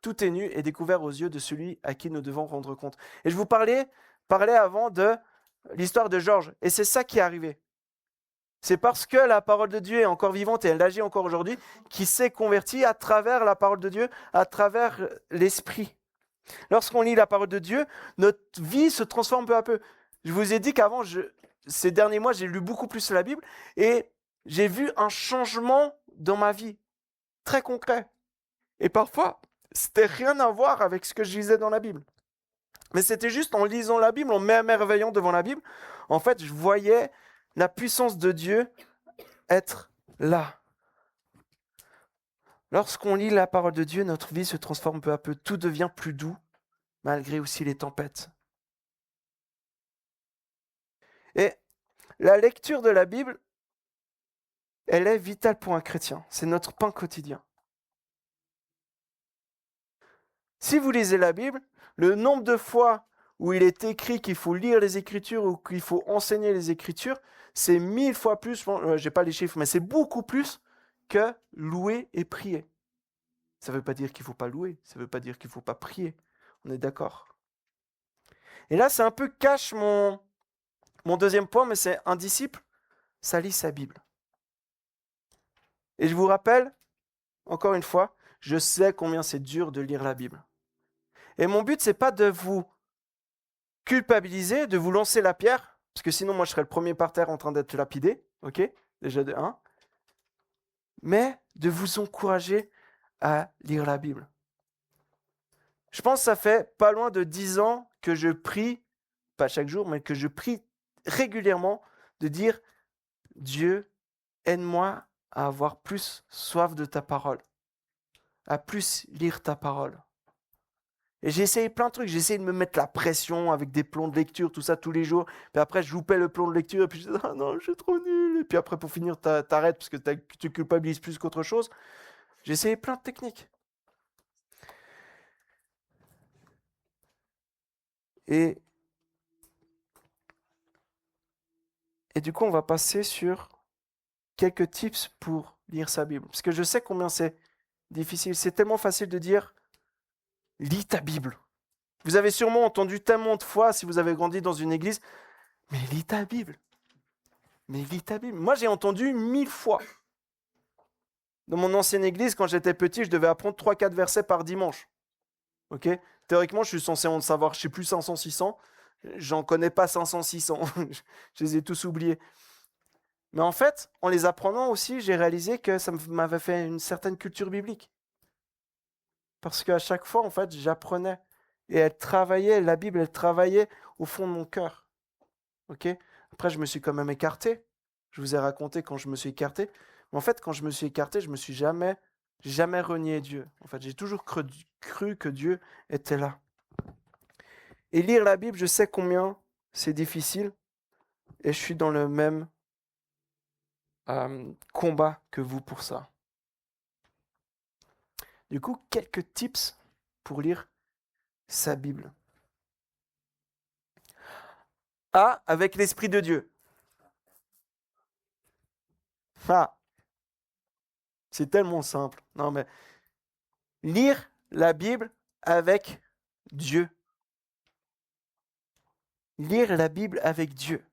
Speaker 1: Tout est nu et découvert aux yeux de celui à qui nous devons rendre compte. Et je vous parlais avant de l'histoire de Georges. Et c'est ça qui est arrivé. C'est parce que la parole de Dieu est encore vivante et elle agit encore aujourd'hui qu'il s'est converti à travers la parole de Dieu, à travers l'esprit. Lorsqu'on lit la parole de Dieu, notre vie se transforme peu à peu. Je vous ai dit qu'avant, ces derniers mois, j'ai lu beaucoup plus la Bible et j'ai vu un changement dans ma vie, très concret. Et parfois, c'était rien à voir avec ce que je lisais dans la Bible. Mais c'était juste en lisant la Bible, en m'émerveillant devant la Bible, en fait, je voyais la puissance de Dieu être là. Lorsqu'on lit la parole de Dieu, notre vie se transforme peu à peu. Tout devient plus doux, malgré aussi les tempêtes. Et la lecture de la Bible, elle est vitale pour un chrétien. C'est notre pain quotidien. Si vous lisez la Bible, le nombre de fois où il est écrit qu'il faut lire les Écritures ou qu'il faut enseigner les Écritures, c'est 1000 fois plus, je n'ai pas les chiffres, mais c'est beaucoup plus que louer et prier. Ça ne veut pas dire qu'il ne faut pas louer, ça ne veut pas dire qu'il ne faut pas prier. On est d'accord. Et là, c'est un peu cache mon deuxième point, mais c'est un disciple, ça lit sa Bible. Et je vous rappelle, encore une fois, je sais combien c'est dur de lire la Bible. Et mon but, c'est pas de vous culpabiliser, de vous lancer la pierre, parce que sinon, moi, je serais le premier par terre en train d'être lapidé, ok? Déjà de 1. Mais de vous encourager à lire la Bible. Je pense que ça fait pas loin de 10 ans que je prie, pas chaque jour, mais que je prie régulièrement de dire « Dieu, aide-moi à avoir plus soif de ta parole, à plus lire ta parole. » Et j'ai essayé plein de trucs, j'ai essayé de me mettre la pression avec des plans de lecture, tout ça tous les jours. Puis après, je loupais le plan de lecture et puis je disais « Ah non, je suis trop nul !» Et puis après, pour finir, t'arrêtes parce que tu culpabilises plus qu'autre chose. J'ai essayé plein de techniques. Et du coup, on va passer sur quelques tips pour lire sa Bible. Parce que je sais combien c'est difficile. C'est tellement facile de dire « Lis ta Bible ». Vous avez sûrement entendu tellement de fois, si vous avez grandi dans une église, « Mais lis ta Bible ». Mais lis ta Bible. Moi, j'ai entendu 1000 fois. Dans mon ancienne église, quand j'étais petit, je devais apprendre 3-4 versets par dimanche. Ok ? Théoriquement, je suis censé en savoir, je sais plus 500, 600. J'en connais pas 500, 600. Je les ai tous oubliés. Mais en fait, en les apprenant aussi, j'ai réalisé que ça m'avait fait une certaine culture biblique. Parce qu'à chaque fois, en fait, j'apprenais. Et la Bible, elle travaillait au fond de mon cœur. Ok ? Après, je me suis quand même écarté. Je vous ai raconté quand je me suis écarté. Mais en fait, quand je me suis écarté, je me suis jamais renié Dieu. En fait, j'ai toujours cru que Dieu était là. Et lire la Bible, je sais combien c'est difficile. Et je suis dans le même combat que vous pour ça. Du coup, quelques tips pour lire sa Bible. A, avec l'Esprit de Dieu. Ah, c'est tellement simple. Non, mais lire la Bible avec Dieu. Lire la Bible avec Dieu.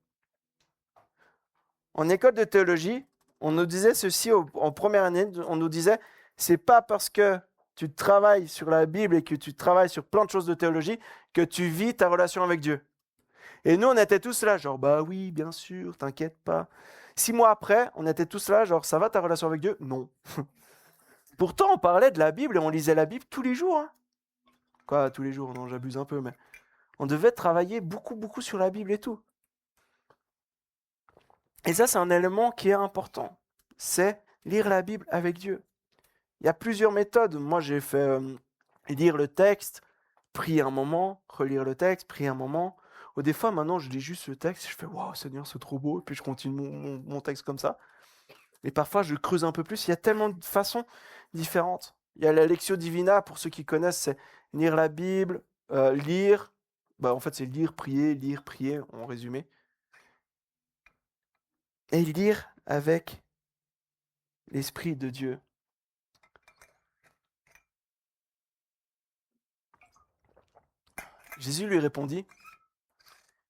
Speaker 1: En école de théologie, on nous disait ceci en première année, on nous disait, c'est pas parce que tu travailles sur la Bible et que tu travailles sur plein de choses de théologie que tu vis ta relation avec Dieu. Et nous, on était tous là, genre, bah oui, bien sûr, t'inquiète pas. 6 mois après, on était tous là, genre, ça va ta relation avec Dieu ? Non. Pourtant, on parlait de la Bible et on lisait la Bible tous les jours. Hein. Quoi, tous les jours ? Non, j'abuse un peu, mais on devait travailler beaucoup, beaucoup sur la Bible et tout. Et ça, c'est un élément qui est important. C'est lire la Bible avec Dieu. Il y a plusieurs méthodes. Moi, j'ai fait lire le texte, prier un moment, relire le texte, prier un moment. Ou des fois, maintenant, je lis juste le texte, je fais « Waouh, Seigneur, c'est trop beau », et puis je continue mon texte comme ça. Et parfois, je creuse un peu plus. Il y a tellement de façons différentes. Il y a la Lectio Divina, pour ceux qui connaissent, c'est lire la Bible, lire. En fait, c'est lire, prier, en résumé. Et lire avec l'Esprit de Dieu. Jésus lui répondit, «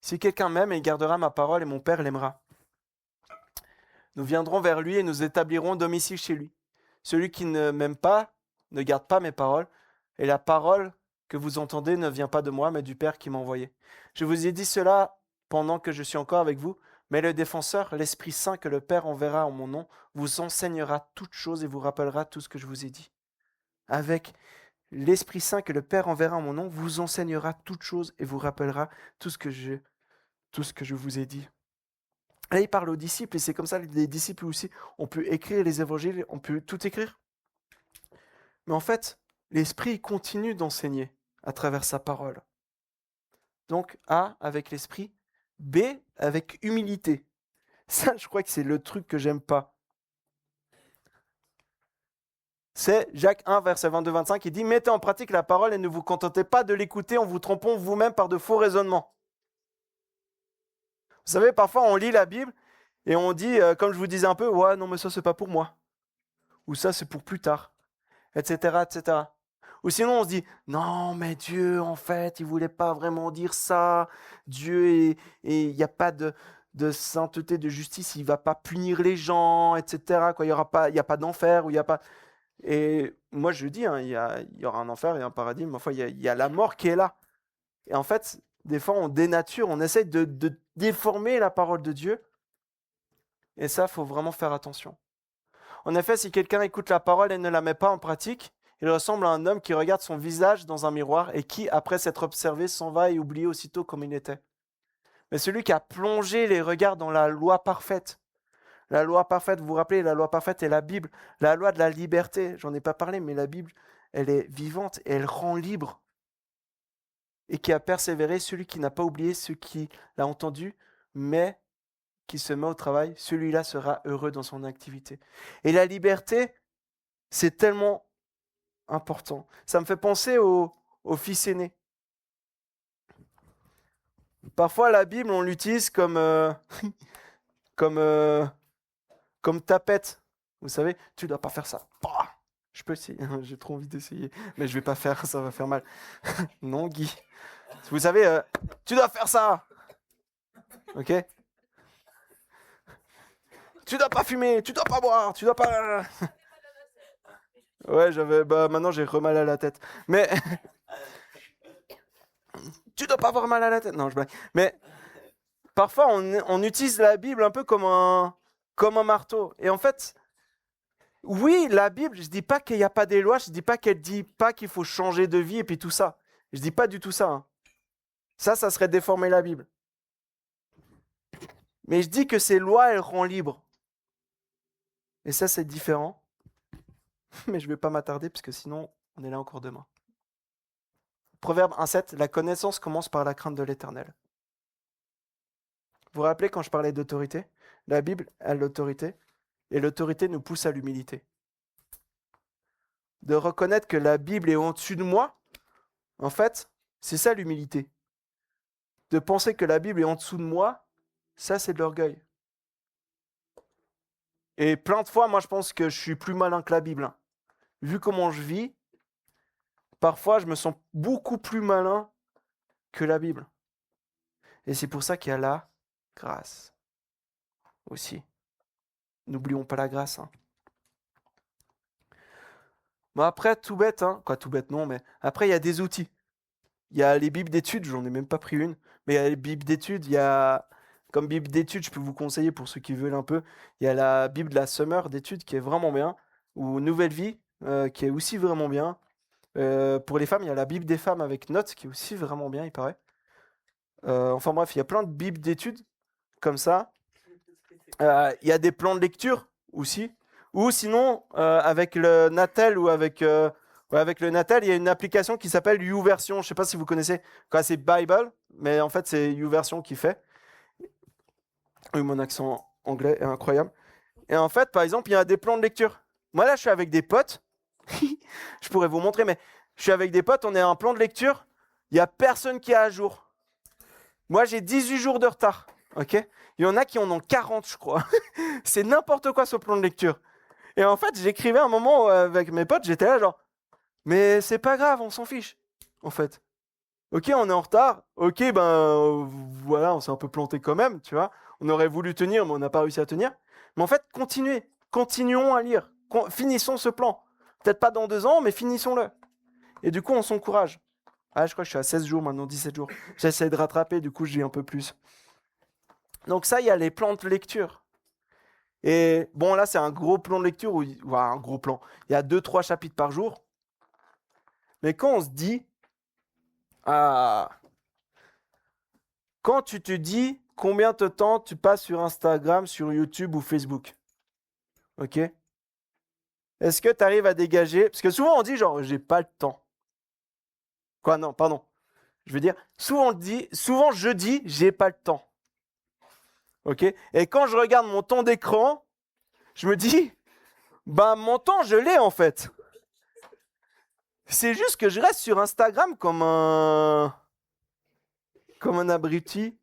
Speaker 1: Si quelqu'un m'aime, il gardera ma parole et mon Père l'aimera. Nous viendrons vers lui et nous établirons domicile chez lui. Celui qui ne m'aime pas ne garde pas mes paroles, et la parole que vous entendez ne vient pas de moi, mais du Père qui m'a envoyé. Je vous ai dit cela pendant que je suis encore avec vous, mais le défenseur, l'Esprit Saint que le Père enverra en mon nom, vous enseignera toutes choses et vous rappellera tout ce que je vous ai dit. » Avec l'Esprit Saint que le Père enverra en mon nom, vous enseignera toutes choses et vous rappellera tout ce que je vous ai dit. Là, il parle aux disciples, et c'est comme ça, les disciples aussi, on peut écrire les évangiles, on peut tout écrire. Mais en fait, l'Esprit continue d'enseigner à travers sa parole. Donc, A, avec l'Esprit. B, avec humilité. Ça, je crois que c'est le truc que j'aime pas. C'est Jacques 1, verset 22-25, qui dit « Mettez en pratique la parole et ne vous contentez pas de l'écouter en vous trompant vous-même par de faux raisonnements. » Vous savez, parfois on lit la Bible et on dit, comme je vous disais un peu, « Ouais, non mais ça c'est pas pour moi. » Ou ça c'est pour plus tard, etc., etc. Ou sinon on se dit, « Non mais Dieu, en fait, il voulait pas vraiment dire ça. Dieu, il n'y a pas de sainteté, de justice, il va pas punir les gens, etc. Quoi, il y a pas d'enfer, ou il y a pas... » Et moi je dis, hein, il y aura un enfer et un paradis, mais enfin il y a la mort qui est là. Et en fait, des fois on dénature, on essaie de déformer la parole de Dieu. Et ça, il faut vraiment faire attention. En effet, si quelqu'un écoute la parole et ne la met pas en pratique, Il ressemble à un homme qui regarde son visage dans un miroir et qui, après s'être observé, s'en va et oublie aussitôt comme il était. Mais celui qui a plongé les regards dans la loi parfaite. La loi parfaite, vous vous rappelez, la loi parfaite est la Bible, la loi de la liberté. J'en ai pas parlé, mais la Bible, elle est vivante et elle rend libre. Et qui a persévéré, celui qui n'a pas oublié ce qui l'a entendu, mais qui se met au travail, celui-là sera heureux dans son activité. Et la liberté, c'est tellement important. Ça me fait penser au fils aîné. Parfois, la Bible, on l'utilise comme, comme tapette. Vous savez, tu ne dois pas faire ça. Je peux essayer, j'ai trop envie d'essayer, mais je vais pas faire, ça va faire mal. Non, Guy. Vous savez, tu dois faire ça. Ok? Tu dois pas fumer, tu dois pas boire, tu dois pas. Ouais, maintenant j'ai mal à la tête. Mais tu dois pas avoir mal à la tête. Non, je blague. Mais parfois on utilise la Bible un peu comme un marteau. Et en fait, oui, la Bible, je dis pas qu'il n'y a pas des lois, je dis pas qu'elle dit pas qu'il faut changer de vie et puis tout ça. Je dis pas du tout ça. Hein. Ça serait déformer la Bible. Mais je dis que ces lois, elles rendent libre. Et ça, c'est différent. Mais je ne vais pas m'attarder parce que sinon, on est là encore demain. Proverbe 1,7, la connaissance commence par la crainte de l'Éternel. Vous vous rappelez quand je parlais d'autorité? La Bible a l'autorité, et l'autorité nous pousse à l'humilité. De reconnaître que la Bible est au-dessus de moi, en fait, c'est ça l'humilité. De penser que la Bible est en dessous de moi, ça c'est de l'orgueil. Et plein de fois, moi je pense que je suis plus malin que la Bible. Hein. Vu comment je vis, parfois je me sens beaucoup plus malin que la Bible. Et c'est pour ça qu'il y a la grâce aussi. N'oublions pas la grâce. Hein. Bon après, tout bête, hein. Quoi tout bête non, mais après il y a des outils. Il y a les bibles d'études, j'en ai même pas pris une, mais il y a les bibles d'études, comme bible d'études, je peux vous conseiller pour ceux qui veulent un peu, il y a la bible de la Summer d'études qui est vraiment bien, ou Nouvelle Vie, qui est aussi vraiment bien. Pour les femmes, il y a la bible des femmes avec notes, qui est aussi vraiment bien, il paraît. Enfin bref, il y a plein de bibles d'études, comme ça. Il y a des plans de lecture aussi, ou sinon, avec le Natel ou avec le Natel, il y a une application qui s'appelle YouVersion. Je ne sais pas si vous connaissez. C'est Bible, mais en fait, c'est YouVersion qui fait. Oui, mon accent anglais est incroyable. Et en fait, par exemple, il y a des plans de lecture. Moi, là, je suis avec des potes. Je pourrais vous montrer, mais je suis avec des potes. On est à un plan de lecture. Il n'y a personne qui est à jour. Moi, j'ai 18 jours de retard. Ok ? Il y en a qui en ont 40, je crois. C'est n'importe quoi, ce plan de lecture. Et en fait, j'écrivais un moment avec mes potes. J'étais là, genre... Mais c'est pas grave, on s'en fiche, en fait. Ok, on est en retard. Ok, voilà, on s'est un peu planté quand même, tu vois. On aurait voulu tenir, mais on n'a pas réussi à tenir. Mais en fait, continuons à lire. Finissons ce plan. Peut-être pas dans 2 ans, mais finissons-le. Et du coup, on s'encourage. Ah, je crois que je suis à 16 jours maintenant, 17 jours. J'essaie de rattraper, du coup, je lis un peu plus. Donc ça, il y a les plans de lecture. Et bon, là, c'est un gros plan de lecture, un gros plan. Il y a 2-3 chapitres par jour. Mais quand on se dit, quand tu te dis combien de temps tu passes sur Instagram, sur YouTube ou Facebook, ok? Est-ce que tu arrives à dégager? Parce que souvent on dit genre, j'ai pas le temps. Quoi, non, pardon. Je veux dire, souvent je dis, j'ai pas le temps. Ok? Et quand je regarde mon temps d'écran, je me dis, mon temps, je l'ai en fait. C'est juste que je reste sur Instagram comme un abruti.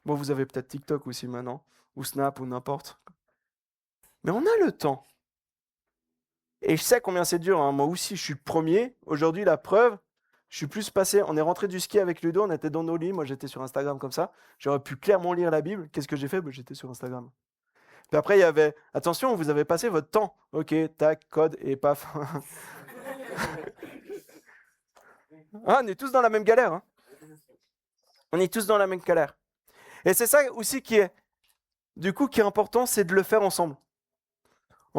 Speaker 1: Bon, vous avez peut-être TikTok aussi maintenant, ou Snap, ou n'importe. Mais on a le temps. Et je sais combien c'est dur. Hein. Moi aussi, je suis le premier. Aujourd'hui, la preuve, je suis plus passé. On est rentré du ski avec Ludo, on était dans nos lits. Moi, j'étais sur Instagram comme ça. J'aurais pu clairement lire la Bible. Qu'est-ce que j'ai fait? J'étais sur Instagram. Puis après, il y avait, attention, vous avez passé votre temps. Ok, tac, code, et paf. On est tous dans la même galère. Hein. On est tous dans la même galère. Et c'est ça aussi qui est important, c'est de le faire ensemble.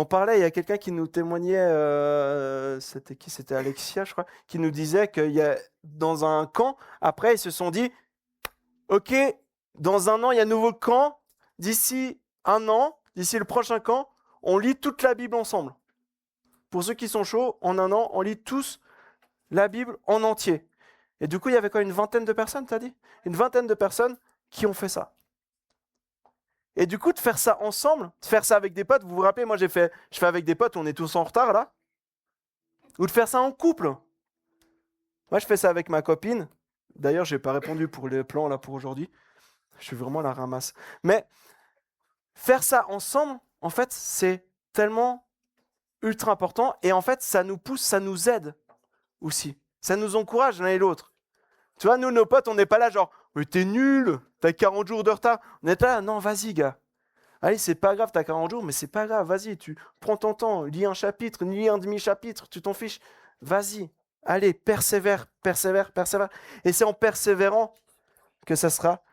Speaker 1: On parlait, il y a quelqu'un qui nous témoignait, c'était qui? C'était Alexia, je crois, qui nous disait qu'il y a dans un camp, après ils se sont dit, ok, dans un an il y a un nouveau camp, d'ici un an, d'ici le prochain camp, on lit toute la Bible ensemble. Pour ceux qui sont chauds, en un an, on lit tous la Bible en entier. Et du coup, il y avait quoi, une vingtaine de personnes, t'as dit? Une vingtaine de personnes qui ont fait ça. Et du coup, de faire ça ensemble, de faire ça avec des potes, vous vous rappelez, moi je fais avec des potes, on est tous en retard là. Ou de faire ça en couple. Moi je fais ça avec ma copine. D'ailleurs, j'ai pas répondu pour les plans là pour aujourd'hui. Je suis vraiment la ramasse. Mais faire ça ensemble, en fait, c'est tellement ultra important. Et en fait, ça nous pousse, ça nous aide aussi. Ça nous encourage l'un et l'autre. Tu vois, nous, nos potes, on n'est pas là genre, mais t'es nul, t'as 40 jours de retard. On est là, non, vas-y, gars. Allez, c'est pas grave, t'as 40 jours, mais c'est pas grave, vas-y, tu prends ton temps, lis un chapitre, lis un demi-chapitre, tu t'en fiches. Vas-y, allez, persévère, persévère, persévère. Et c'est en persévérant que ça sera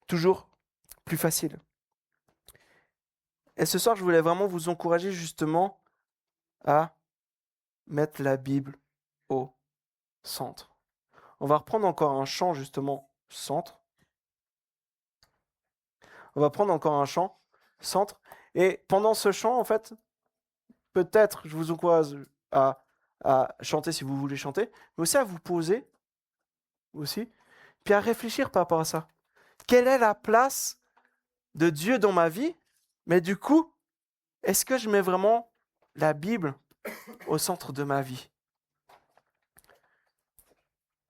Speaker 1: toujours plus facile. Et ce soir, je voulais vraiment vous encourager justement à mettre la Bible au centre. On va reprendre encore un chant justement centre. On va prendre encore un chant centre. Et pendant ce chant, en fait, peut-être, je vous encourage à chanter si vous voulez chanter, mais aussi à vous poser aussi, puis à réfléchir par rapport à ça. Quelle est la place de Dieu dans ma vie? Mais du coup, est-ce que je mets vraiment la Bible au centre de ma vie?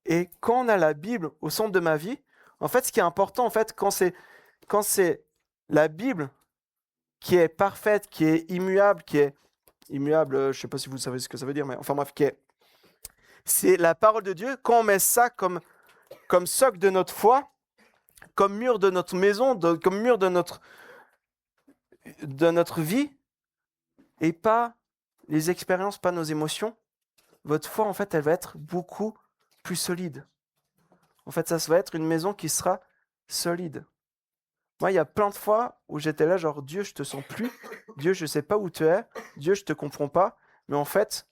Speaker 1: Et quand on a la Bible au centre de ma vie, en fait, ce qui est important, en fait, quand c'est la Bible qui est parfaite, qui est immuable, je ne sais pas si vous savez ce que ça veut dire, mais enfin bref, c'est la parole de Dieu. Quand on met ça comme socle de notre foi, comme mur de notre maison, comme mur de notre vie, et pas les expériences, pas nos émotions, votre foi, en fait, elle va être beaucoup plus solide. En fait, ça va être une maison qui sera solide. Moi, il y a plein de fois où j'étais là, genre, Dieu, je te sens plus. Dieu, je sais pas où tu es. Dieu, je te comprends pas. Mais en fait,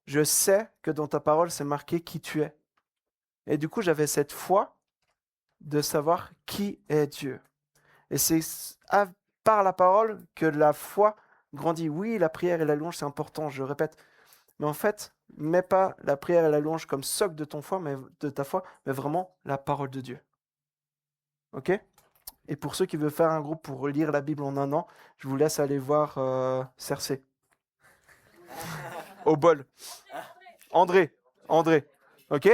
Speaker 1: je sais que dans ta parole, c'est marqué qui tu es. Et du coup, j'avais cette foi de savoir qui est Dieu. Et c'est par la parole que la foi grandit. Oui, la prière et la louange, c'est important, je répète. Mais en fait, mets pas la prière et la louange comme socle de ta foi, mais vraiment la parole de Dieu. Ok ? Et pour ceux qui veulent faire un groupe pour lire la Bible en un an, je vous laisse aller voir Cersei. Au bol. André. Ok ?